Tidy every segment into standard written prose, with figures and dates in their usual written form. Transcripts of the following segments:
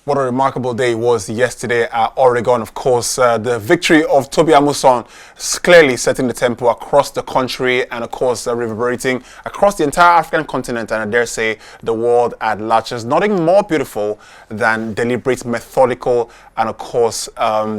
What a remarkable day it was yesterday at Oregon. Of course, the victory of Tobi Amusan is clearly setting the tempo across the country and, of course, reverberating across the entire African continent and, I dare say, the world at large. There's nothing more beautiful than deliberate, methodical, and, of course,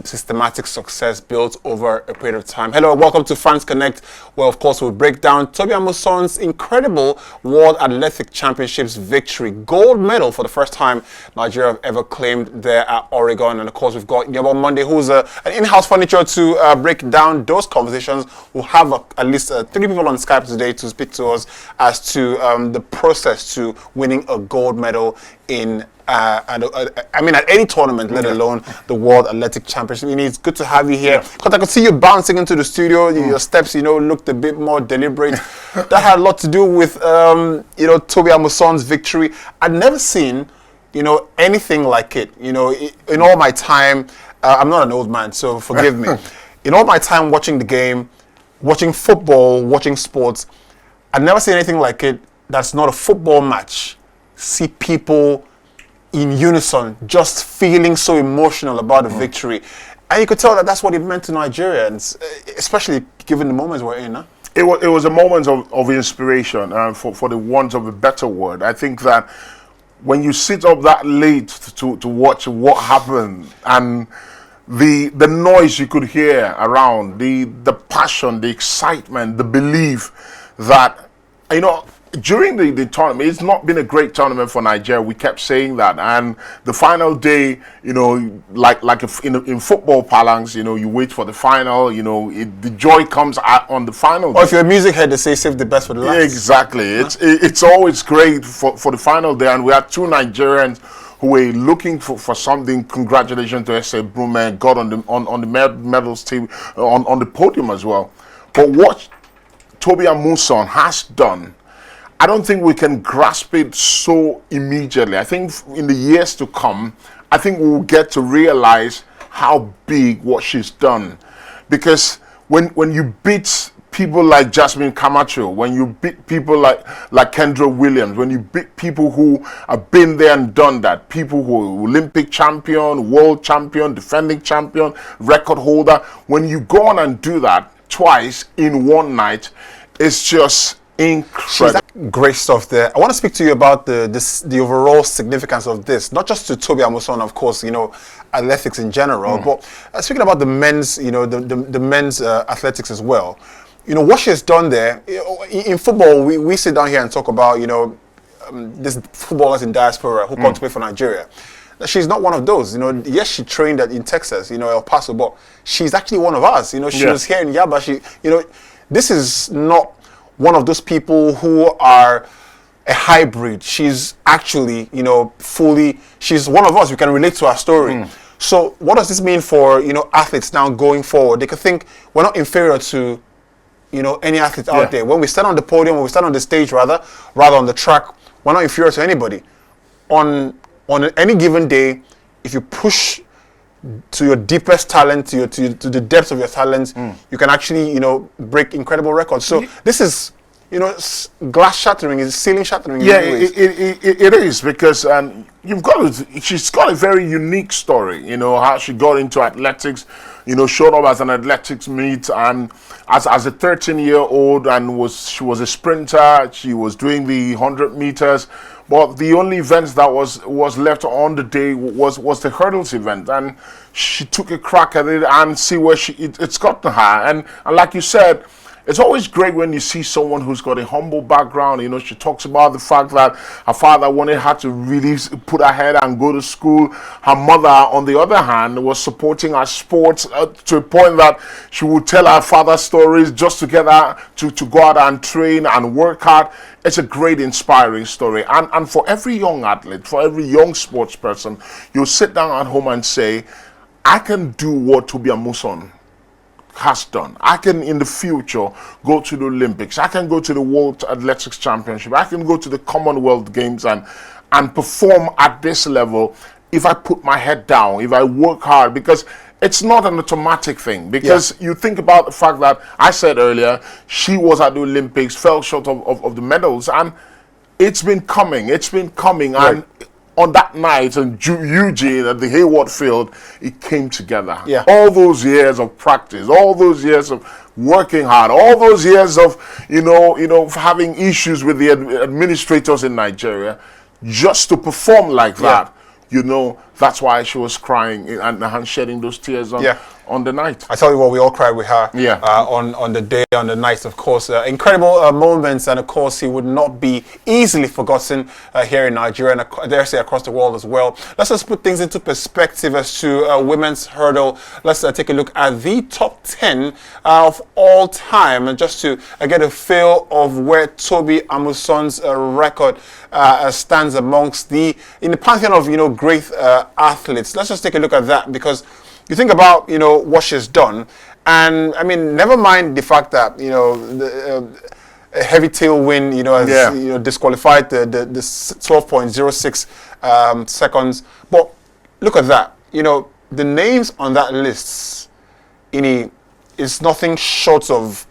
systematic success built over a period of time. Hello, welcome to Fans Connect, where, of course, we'll break down Tobi Amusan's incredible World Athletic Championships victory. Gold medal for the first time Nigeria have ever claimed there at Oregon. And of course, we've got Yubby Monday, who's an in-house furniture to break down those conversations. We'll have at least 3 people on Skype today to speak to us as to the process to winning a gold medal in at any tournament, let alone the World Athletic Championship. It's good to have you here because I could see you bouncing into the studio. Your steps, looked a bit more deliberate. That had a lot to do with, Tobi Amusan's victory. I'd never seen, anything like it. In all my time, I'm not an old man, so forgive me. In all my time watching the game, watching football, watching sports, I've never seen anything like it. That's not a football match. See people in unison, just feeling so emotional about the victory. And you could tell that that's what it meant to Nigerians, especially given the moments we're in. Huh? It was a moment of inspiration, for the want of a better word. I think that when you sit up that late to watch what happened and the noise you could hear around, the passion, the excitement, the belief that, during the tournament, it's not been a great tournament for Nigeria. We kept saying that, and the final day, like in football parlance, you wait for the final. The joy comes on the final. Or if you're a music head, they say save the best for the last. Exactly. It's always great for the final day, and we had 2 Nigerians who were looking for something. Congratulations to S.A. Brume, got on the medals team on the podium as well. But what Tobi Amusan has done, I don't think we can grasp it so immediately. I think in the years to come, I think we will get to realize how big what she's done. Because when you beat people like Jasmine Camacho, when you beat people like Kendra Williams, when you beat people who have been there and done that, people who are Olympic champion, world champion, defending champion, record holder, when you go on and do that twice in one night, it's just incredible. Great stuff there. I want to speak to you about the overall significance of this, not just to Tobi Amusan, of course, athletics in general, but speaking about the men's, the men's athletics as well. What she has done there in football. We sit down here and talk about this footballers in diaspora who come to play for Nigeria. She's not one of those. Yes, she trained in Texas, El Paso, but she's actually one of us. She was here in Yaba. This is not one of those people who are a hybrid. She's actually, she's one of us. We can relate to her story. So what does this mean for, athletes now going forward? They could think we're not inferior to, any athlete out there. When we stand on the podium, when we stand on the stage, rather on the track, we're not inferior to anybody. On any given day, if you push to your deepest talent, to the depths of your talents, you can actually, break incredible records. So this is, glass shattering, is ceiling shattering. Yeah, it is, because she's got a very unique story. How she got into athletics. Showed up as an athletics meet, and as a 13-year-old, and she was a sprinter. She was doing the 100 meters. But the only events that was left on the day was the hurdles event, and she took a crack at it and see where it's gotten her. And like you said, it's always great when you see someone who's got a humble background. She talks about the fact that her father wanted her to really put her head and go to school. Her mother, on the other hand, was supporting her sports to a point that she would tell her father stories just to get her to go out and train and work hard. It's a great, inspiring story. And for every young athlete, for every young sports person, you'll sit down at home and say, I can do what Tobi Amusan has done. I can, in the future, go to the Olympics. I can go to the World Athletics Championship. I can go to the Commonwealth Games and perform at this level if I put my head down, if I work hard, because it's not an automatic thing. Because you think about the fact that I said earlier, she was at the Olympics, fell short of the medals, and it's been coming. Right. And on that night in Eugene at the Hayward Field, it came together. Yeah. All those years of practice, all those years of working hard, all those years of having issues with the administrators in Nigeria, just to perform like that. That's why she was crying and shedding those tears on the night. I tell you what, we all cried with her on the day, on the night, of course. Incredible moments, and of course, he would not be easily forgotten here in Nigeria, and I dare say across the world as well. Let's just put things into perspective as to women's hurdle. Let's take a look at the top 10 of all time, and just to get a feel of where Tobi Amusan's record stands amongst in the pantheon of great athletes. Let's just take a look at that, because you think about what she's done, and I mean, never mind the fact that a heavy tailwind has disqualified the 12.06 seconds. But look at that, the names on that list, is nothing short of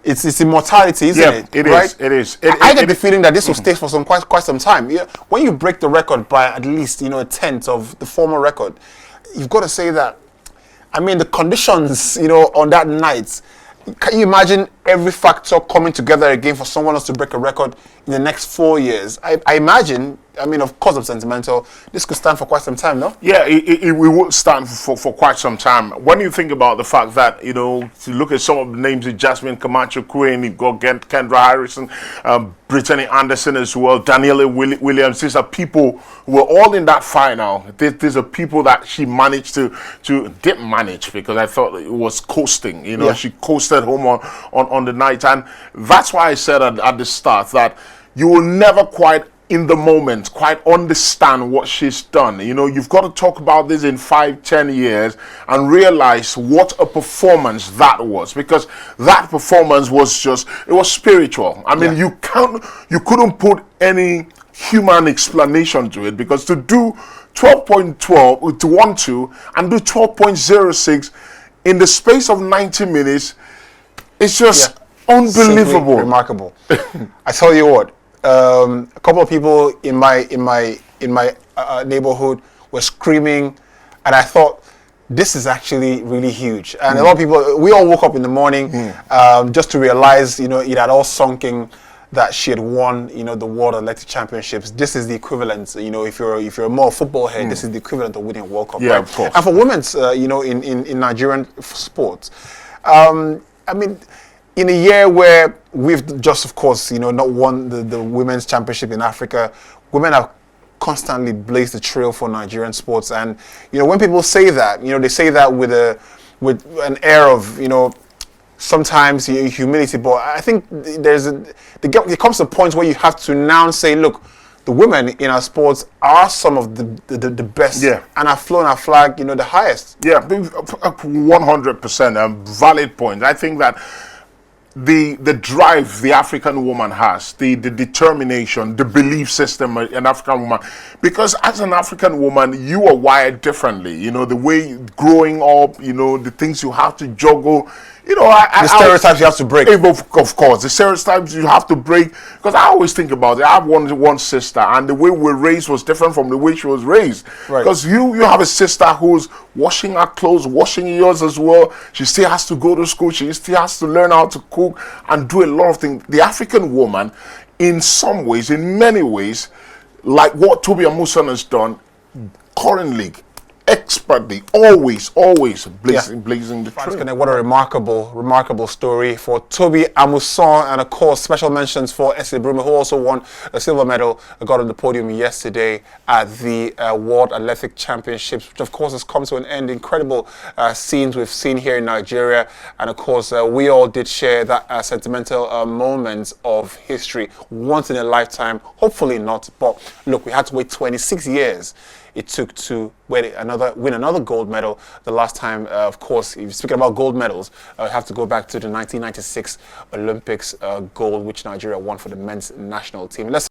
it's immortality, isn't it? It right? is. I get the feeling that this will stay for quite some time. When you break the record by at least a tenth of the former record, you've got to say that. I mean, the conditions on that night. Can you imagine every factor coming together again for someone else to break a record in the next 4 years? I imagine. I mean, of course, I'm sentimental. This could stand for quite some time, no? Yeah, it will stand for quite some time. When you think about the fact that, to look at some of the names, Jasmine Camacho Quinn, you've got Kendra Harrison, Brittany Anderson as well, Daniela Williams. These are people who were all in that final. These are people that she managed to didn't manage, because I thought it was coasting. She coasted home on the night. And that's why I said at the start that you will never quite in the moment quite understand what she's done. You've got to talk about this in 5-10 years and realize what a performance that was, because that performance was it was spiritual. I mean, you couldn't put any human explanation to it, because to do 12.12 to 1-2 and do 12.06 in the space of 90 minutes, it's just unbelievable. Simply remarkable. I tell you what, a couple of people in my neighborhood were screaming, and I thought, this is actually really huge. And a lot of people, we all woke up in the morning just to realize, it had all sunk in that she had won, the World Athletic Championships. This is the equivalent, if you're more football head, this is the equivalent of winning a World Cup. Yeah, right? of course. And for women's, in Nigerian sports, I mean, in a year where we've just, of course, not won the women's championship in Africa, women have constantly blazed the trail for Nigerian sports. And when people say that, they say that with an air of sometimes humility. But I think it comes to points where you have to now say, look, the women in our sports are some of the best, and have flown our flag, the highest. Yeah, 100%, valid point. I think that the drive the African woman has, the determination, the belief system an African woman, because as an African woman, you are wired differently. The way growing up, the things you have to juggle. The stereotypes you have to break. Of course, the stereotypes you have to break. Because I always think about it. I have one sister, and the way we were raised was different from the way she was raised. Right. Because you have a sister who's washing her clothes, washing yours as well. She still has to go to school. She still has to learn how to cook and do a lot of things. The African woman, in some ways, in many ways, like what Tobi Amusan has done, currently, expertly, always blazing the trail. What a remarkable story for Tobi Amusan, and of course special mentions for Essie Brumer, who also won a silver medal, got on the podium yesterday at the World Athletic Championships, which of course has come to an end. Incredible scenes we've seen here in Nigeria, and of course we all did share that sentimental moment of history, once in a lifetime. Hopefully not, but look, we had to wait 26 years it took to win another gold medal. The last time, of course, if you're speaking about gold medals, I have to go back to the 1996 Olympics gold, which Nigeria won for the men's national team. Let's